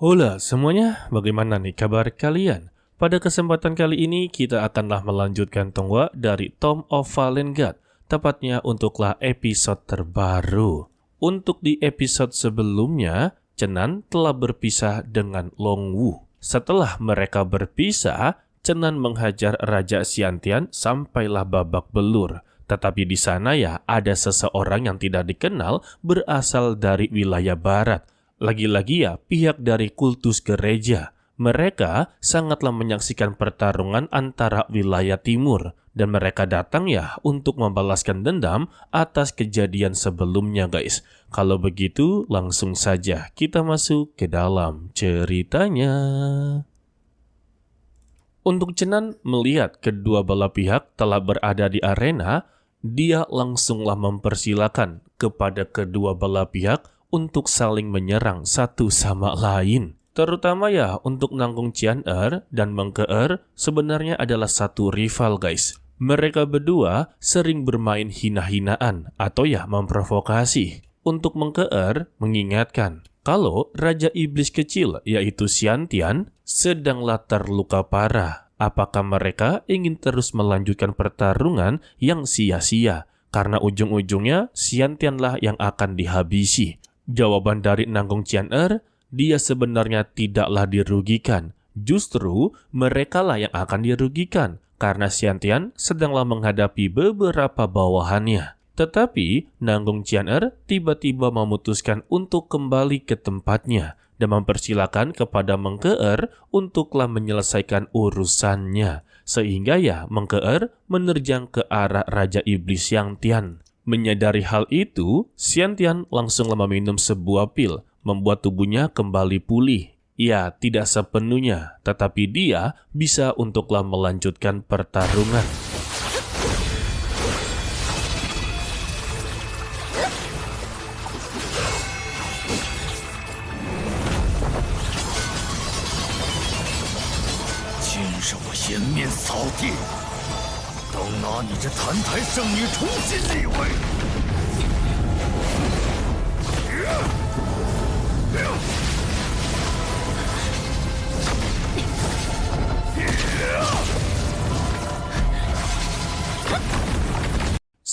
Hola semuanya, bagaimana nih kabar kalian? Pada kesempatan kali ini kita akanlah melanjutkan tonggak dari Tomb of Fallen God, tepatnya untuklah episode terbaru. Untuk di episode sebelumnya, Chenan telah berpisah dengan Long Wu. Setelah mereka berpisah, Chenan menghajar Raja Xiantian sampailah babak belur. Tetapi di sana ya ada seseorang yang tidak dikenal berasal dari wilayah barat. Lagi-lagi ya pihak dari kultus gereja. Mereka sangatlah menyaksikan pertarungan antara wilayah timur. Dan mereka datang ya untuk membalaskan dendam atas kejadian sebelumnya guys. Kalau begitu langsung saja kita masuk ke dalam ceritanya. Untuk Chenan melihat kedua belah pihak telah berada di arena, dia langsunglah mempersilakan kepada kedua belah pihak untuk saling menyerang satu sama lain. Terutama ya untuk Nanggung Qian-er dan Meng Ke-er sebenarnya adalah satu rival guys. Mereka berdua sering bermain hina-hinaan atau ya memprovokasi. Untuk Meng Ke-er mengingatkan kalau Raja Iblis kecil yaitu Xiantian sedanglah terluka parah. Apakah mereka ingin terus melanjutkan pertarungan yang sia-sia? Karena ujung-ujungnya Xiantianlah yang akan dihabisi. Jawaban dari Nanggung Qian-er, dia sebenarnya tidaklah dirugikan. Justru merekalah yang akan dirugikan karena Xiantian sedanglah menghadapi beberapa bawahannya. Tetapi Nanggung Qian-er tiba-tiba memutuskan untuk kembali ke tempatnya dan mempersilakan kepada Meng Ke-er untuklah menyelesaikan urusannya. Sehingga ya Meng Ke-er menerjang ke arah Raja Iblis Xiantian. Menyadari hal itu, Xiantian langsunglah meminum sebuah pil, membuat tubuhnya kembali pulih. Ya, tidak sepenuhnya, tetapi dia bisa untuklah melanjutkan pertarungan.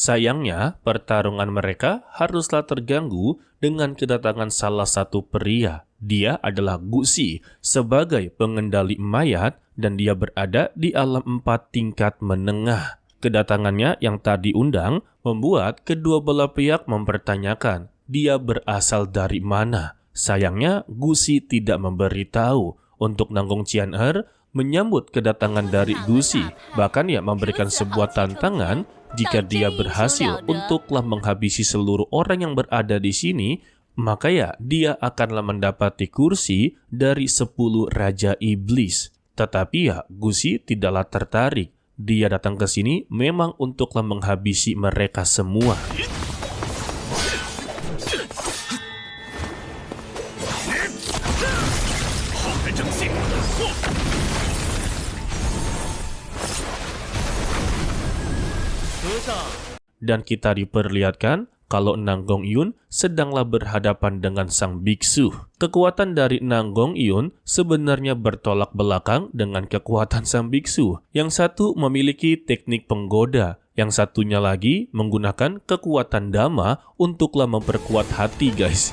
Sayangnya, pertarungan mereka haruslah terganggu dengan kedatangan salah satu pria. Dia adalah Gu Xi sebagai pengendali mayat dan dia berada di alam 4 tingkat menengah. Kedatangannya yang tak diundang membuat kedua belah pihak mempertanyakan dia berasal dari mana. Sayangnya Gu Xi tidak memberitahu. Untuk Nanggung Qian-er menyambut kedatangan dari Gu Xi, bahkan ya memberikan sebuah tantangan jika dia berhasil untuklah menghabisi seluruh orang yang berada di sini, maka ya dia akanlah mendapati kursi dari 10 Raja Iblis. Tetapi ya Gu Xi tidaklah tertarik. Dia datang ke sini memang untuklah menghabisi mereka semua. Dan kita diperlihatkan kalau Nanggong Yun sedanglah berhadapan dengan sang biksu. Kekuatan dari Nanggong Yun sebenarnya bertolak belakang dengan kekuatan sang biksu. Yang satu memiliki teknik penggoda, yang satunya lagi menggunakan kekuatan dhamma untuklah memperkuat hati guys.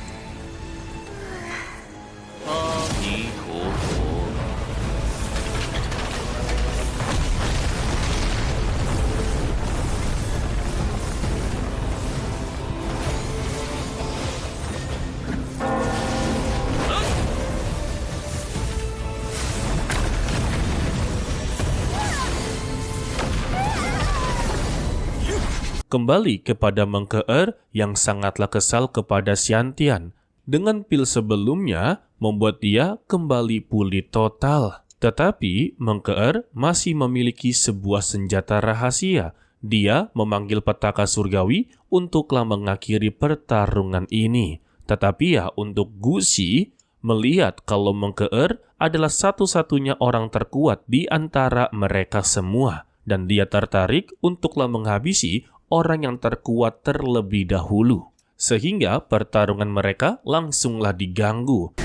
Kembali kepada Meng Ke-er yang sangatlah kesal kepada Xiantian. Dengan pil sebelumnya membuat dia kembali pulih total. Tetapi Meng Ke-er masih memiliki sebuah senjata rahasia. Dia memanggil petaka surgawi untuklah mengakhiri pertarungan ini. Tetapi ya untuk Gu Xi melihat kalau Meng Ke-er adalah satu-satunya orang terkuat di antara mereka semua. Dan dia tertarik untuklah menghabisi orang yang terkuat terlebih dahulu. Sehingga pertarungan mereka langsunglah diganggu.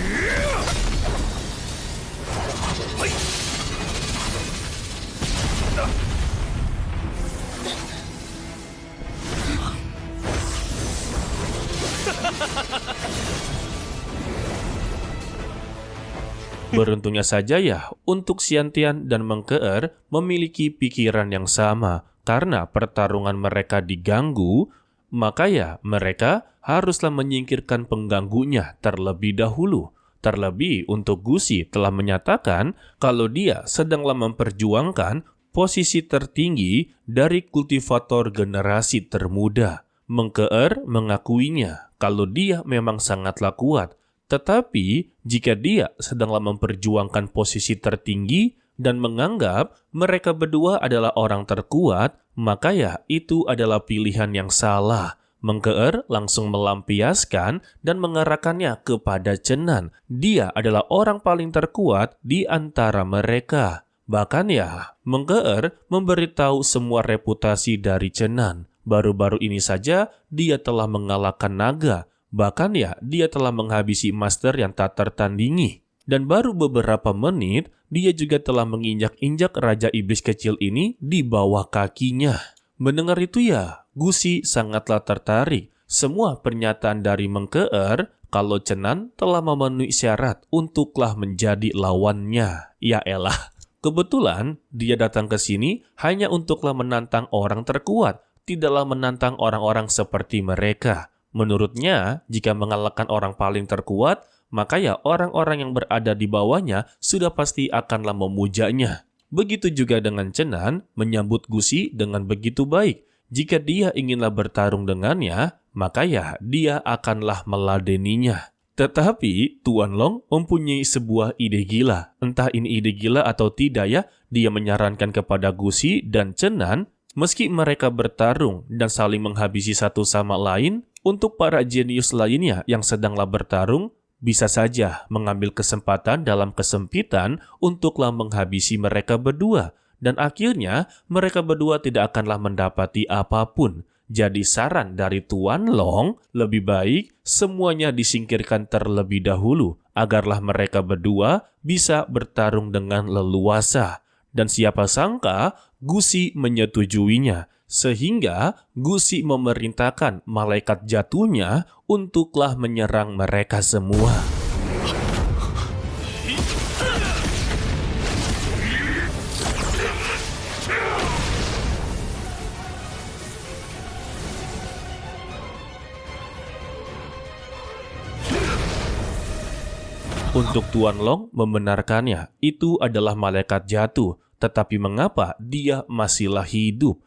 Beruntungnya saja ya, untuk Xiantian dan Meng Ke'er memiliki pikiran yang sama. Karena pertarungan mereka diganggu, maka ya mereka haruslah menyingkirkan pengganggunya terlebih dahulu. Terlebih untuk Gusi telah menyatakan kalau dia sedanglah memperjuangkan posisi tertinggi dari kultivator generasi termuda. Meng Ke'er mengakuinya kalau dia memang sangatlah kuat. Tetapi, jika dia sedanglah memperjuangkan posisi tertinggi dan menganggap mereka berdua adalah orang terkuat, maka ya itu adalah pilihan yang salah. Meng Ke'er langsung melampiaskan dan mengarahkannya kepada Chen Nan. Dia adalah orang paling terkuat di antara mereka. Bahkan ya, Meng Ke'er memberitahu semua reputasi dari Chen Nan. Baru-baru ini saja dia telah mengalahkan naga. Bahkan ya, dia telah menghabisi master yang tak tertandingi. Dan baru beberapa menit, dia juga telah menginjak-injak Raja Iblis kecil ini di bawah kakinya. Mendengar itu ya, Gusi sangatlah tertarik. Semua pernyataan dari Meng Ke'er kalau Chen Nan telah memenuhi syarat untuklah menjadi lawannya. Ya elah, kebetulan dia datang ke sini hanya untuklah menantang orang terkuat, tidaklah menantang orang-orang seperti mereka. Menurutnya, jika mengalahkan orang paling terkuat, maka ya orang-orang yang berada di bawahnya sudah pasti akanlah memujanya. Begitu juga dengan Chen Nan menyambut Gusi dengan begitu baik. Jika dia inginlah bertarung dengannya, maka ya dia akanlah meladeninya. Tetapi Tuan Long mempunyai sebuah ide gila. Entah ini ide gila atau tidak ya, dia menyarankan kepada Gusi dan Chen Nan, meski mereka bertarung dan saling menghabisi satu sama lain, untuk para jenius lainnya yang sedanglah bertarung, bisa saja mengambil kesempatan dalam kesempitan untuklah menghabisi mereka berdua. Dan akhirnya mereka berdua tidak akanlah mendapati apapun. Jadi saran dari Tuan Long, lebih baik semuanya disingkirkan terlebih dahulu, agarlah mereka berdua bisa bertarung dengan leluasa. Dan siapa sangka Gusi menyetujuinya. Sehingga Gusi memerintahkan malaikat jatuhnya untuklah menyerang mereka semua. Untuk Tuan Long membenarkannya, itu adalah malaikat jatuh. Tetapi mengapa dia masihlah hidup?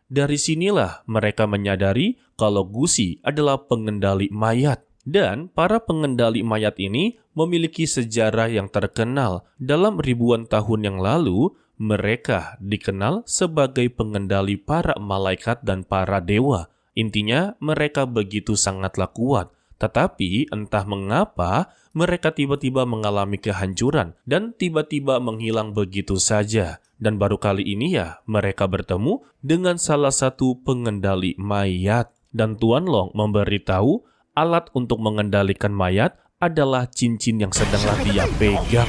Dari sinilah mereka menyadari kalau Gusi adalah pengendali mayat. Dan para pengendali mayat ini memiliki sejarah yang terkenal. Dalam ribuan tahun yang lalu, mereka dikenal sebagai pengendali para malaikat dan para dewa. Intinya, mereka begitu sangatlah kuat. Tetapi entah mengapa mereka tiba-tiba mengalami kehancuran dan tiba-tiba menghilang begitu saja. Dan baru kali ini ya mereka bertemu dengan salah satu pengendali mayat. Dan Tuan Long memberitahu alat untuk mengendalikan mayat adalah cincin yang sedanglah dia pegang.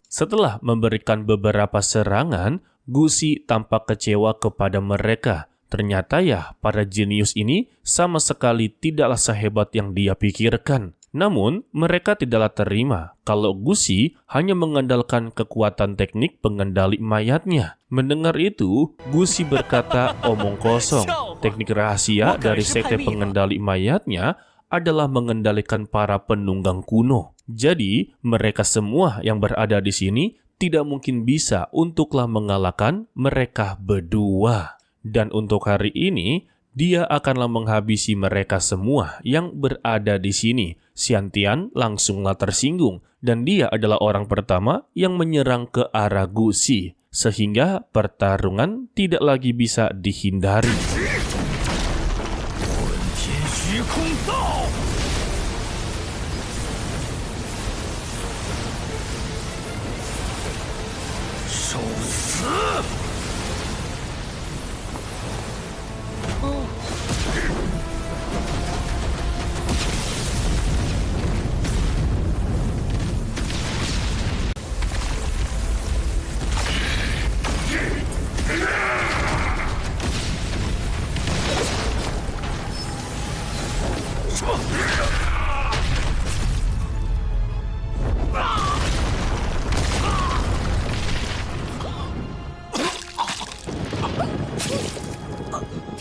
Setelah memberikan beberapa serangan, Gusi tampak kecewa kepada mereka. Ternyata ya, para jenius ini sama sekali tidaklah sehebat yang dia pikirkan. Namun, mereka tidaklah terima kalau Gusi hanya mengandalkan kekuatan teknik pengendali mayatnya. Mendengar itu, Gusi berkata omong kosong. Teknik rahasia dari sekte pengendali mayatnya adalah mengendalikan para penunggang kuno. Jadi, mereka semua yang berada di sini tidak mungkin bisa untuklah mengalahkan mereka berdua. Dan untuk hari ini, dia akanlah menghabisi mereka semua yang berada di sini. Xiantian langsunglah tersinggung, dan dia adalah orang pertama yang menyerang ke arah Gusi, sehingga pertarungan tidak lagi bisa dihindari.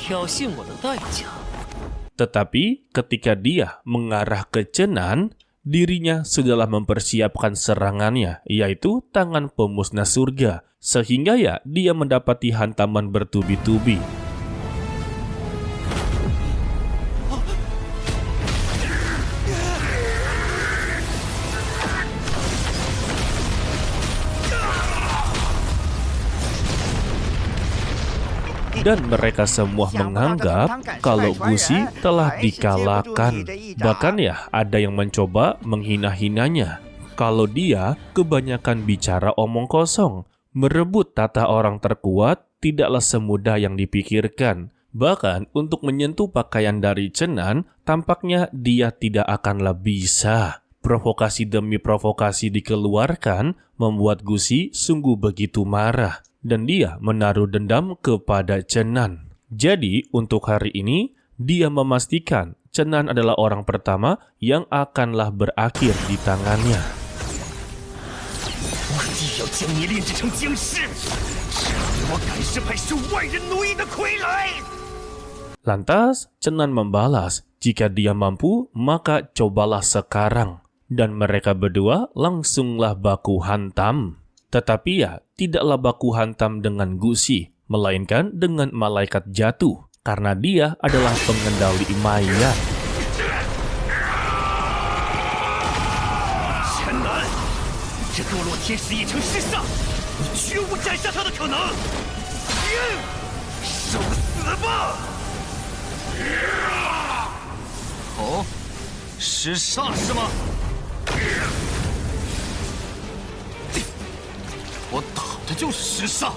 挑衅我的代价。 Tetapi ketika dia mengarah ke Chenan, dirinya sudahlah mempersiapkan serangannya, yaitu tangan pemusnah surga, sehingga ya dia mendapati hantaman bertubi-tubi. Dan mereka semua menganggap kalau Gusi telah dikalahkan. Bahkan ya ada yang mencoba menghina-hinanya. Kalau dia kebanyakan bicara omong kosong, merebut tata orang terkuat tidaklah semudah yang dipikirkan. Bahkan untuk menyentuh pakaian dari Chenan, tampaknya dia tidak akanlah bisa. Provokasi demi provokasi dikeluarkan membuat Gusi sungguh begitu marah. Dan dia menaruh dendam kepada Chenan. Jadi, untuk hari ini, dia memastikan Chenan adalah orang pertama yang akanlah berakhir di tangannya. Lantas, Chenan membalas, jika dia mampu, maka cobalah sekarang. Dan mereka berdua langsunglah baku hantam. Tetapi ya, tidaklah baku hantam dengan Gusi, melainkan dengan malaikat jatuh, karena dia adalah pengendali mayat. Oh, 是煞是吗？ 我打的就是石煞。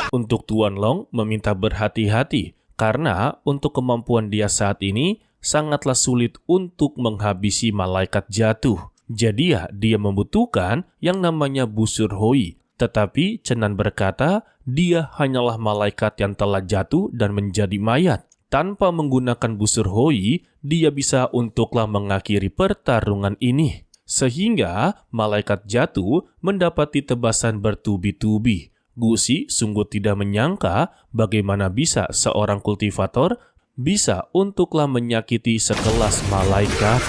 Untuk Tuan Long meminta berhati-hati karena untuk kemampuan dia saat ini sangatlah sulit untuk menghabisi malaikat jatuh. Jadi ya dia membutuhkan yang namanya busur hoi. Tetapi Chenan berkata dia hanyalah malaikat yang telah jatuh dan menjadi mayat. Tanpa menggunakan busur hoi, dia bisa untuklah mengakhiri pertarungan ini. Sehingga malaikat jatuh mendapati tebasan bertubi-tubi. Gusi sungguh tidak menyangka bagaimana bisa seorang kultivator bisa untuklah menyakiti sekelas malaikat.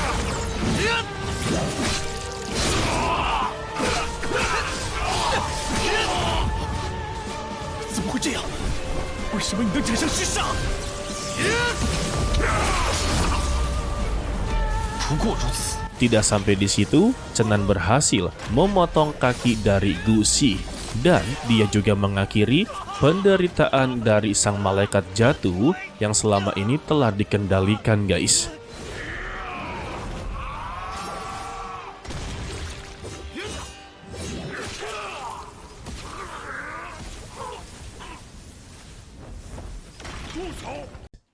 Tidak sampai di situ, Chenan berhasil memotong kaki dari Gusi. Dan dia juga mengakhiri penderitaan dari sang malaikat jatuh yang selama ini telah dikendalikan, guys.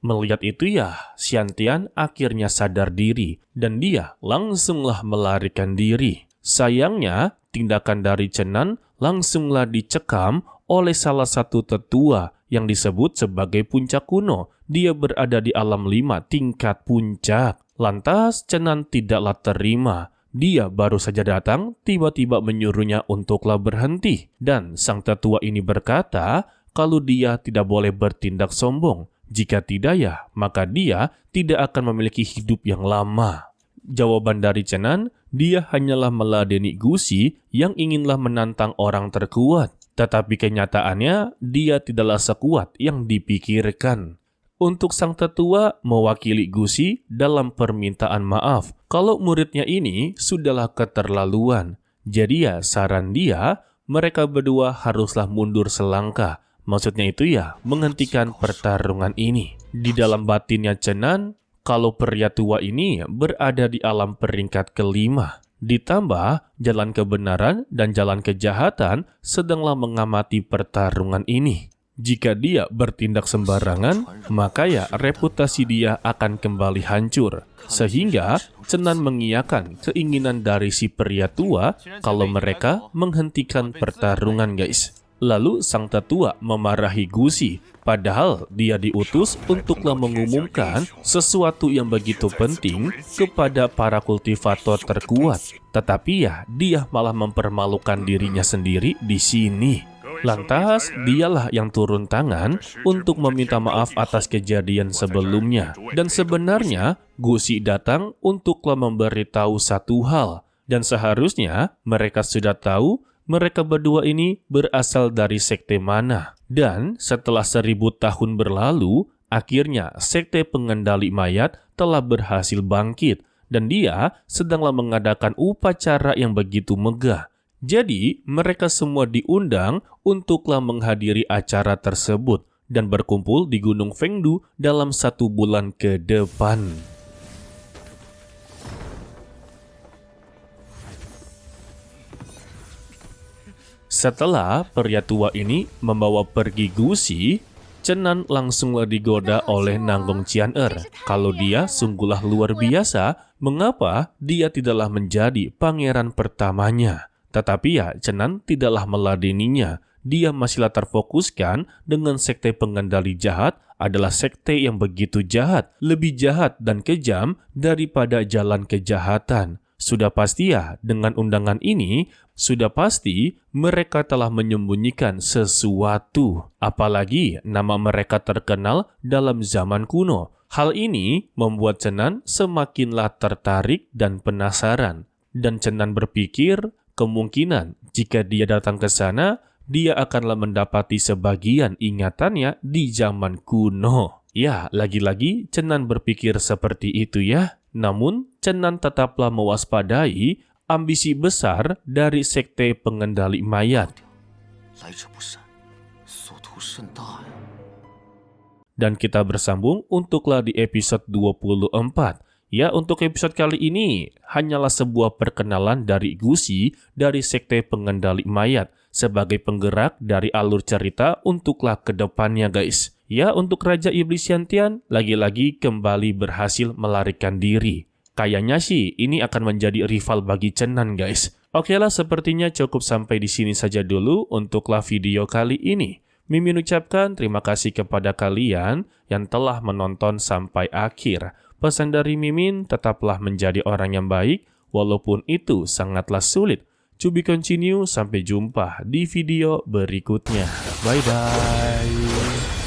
Melihat itu ya, Xiantian akhirnya sadar diri dan dia langsunglah melarikan diri. Sayangnya, tindakan dari Chenan langsunglah dicekam oleh salah satu tetua yang disebut sebagai puncak kuno. Dia berada di alam 5 tingkat puncak. Lantas Chenan tidaklah terima. Dia baru saja datang, tiba-tiba menyuruhnya untuklah berhenti. Dan sang tetua ini berkata kalau dia tidak boleh bertindak sombong. Jika tidak ya, maka dia tidak akan memiliki hidup yang lama. Jawaban dari Chenan, dia hanyalah meladeni Gusi yang inginlah menantang orang terkuat. Tetapi kenyataannya, dia tidaklah sekuat yang dipikirkan. Untuk sang tetua mewakili Gusi dalam permintaan maaf, kalau muridnya ini sudahlah keterlaluan. Jadi ya saran dia, mereka berdua haruslah mundur selangkah. Maksudnya itu ya, menghentikan pertarungan ini. Di dalam batinnya Chenan, kalau pria tua ini berada di alam peringkat kelima. Ditambah, jalan kebenaran dan jalan kejahatan sedanglah mengamati pertarungan ini. Jika dia bertindak sembarangan, maka ya reputasi dia akan kembali hancur. Sehingga, Chenan mengiyakan keinginan dari si pria tua kalau mereka menghentikan pertarungan, guys. Lalu sang tetua memarahi Gusi, padahal dia diutus untuklah mengumumkan sesuatu yang begitu penting kepada para kultivator terkuat. Tetapi ya, dia malah mempermalukan dirinya sendiri di sini. Lantas, dialah yang turun tangan untuk meminta maaf atas kejadian sebelumnya. Dan sebenarnya, Gusi datang untuklah memberitahu satu hal. Dan seharusnya mereka sudah tahu mereka berdua ini berasal dari sekte mana. Dan setelah 1000 tahun berlalu, akhirnya sekte pengendali mayat telah berhasil bangkit. Dan dia sedanglah mengadakan upacara yang begitu megah. Jadi, mereka semua diundang untuklah menghadiri acara tersebut dan berkumpul di Gunung Fengdu dalam 1 bulan ke depan. Setelah pria tua ini membawa pergi Gusi, Chen Nan langsunglah digoda oleh Nanggong Qianer. Kalau dia sungguhlah luar biasa, mengapa dia tidaklah menjadi pangeran pertamanya? Tetapi ya, Chen Nan tidaklah meladeninya. Dia masihlah terfokuskan dengan sekte pengendali jahat adalah sekte yang begitu jahat, lebih jahat dan kejam daripada jalan kejahatan. Sudah pasti ya, dengan undangan ini, sudah pasti mereka telah menyembunyikan sesuatu. Apalagi nama mereka terkenal dalam zaman kuno. Hal ini membuat Chen Nan semakinlah tertarik dan penasaran. Dan Chen Nan berpikir, kemungkinan jika dia datang ke sana, dia akanlah mendapati sebagian ingatannya di zaman kuno. Ya, lagi-lagi Chen Nan berpikir seperti itu ya. Namun, Chen Nan tetaplah mewaspadai ambisi besar dari sekte pengendali mayat. Dan kita bersambung untuklah di episode 24. Ya, untuk episode kali ini hanyalah sebuah perkenalan dari Gusi dari sekte pengendali mayat sebagai penggerak dari alur cerita untuklah ke depannya guys. Ya, untuk Raja Iblis Yantian lagi-lagi kembali berhasil melarikan diri. Kayaknya sih ini akan menjadi rival bagi Chen Nan guys. Oke lah, sepertinya cukup sampai di sini saja dulu untuklah video kali ini. Mimin ucapkan terima kasih kepada kalian yang telah menonton sampai akhir. Pesan dari Mimin, tetaplah menjadi orang yang baik, walaupun itu sangatlah sulit. To be continue, sampai jumpa di video berikutnya. Bye-bye.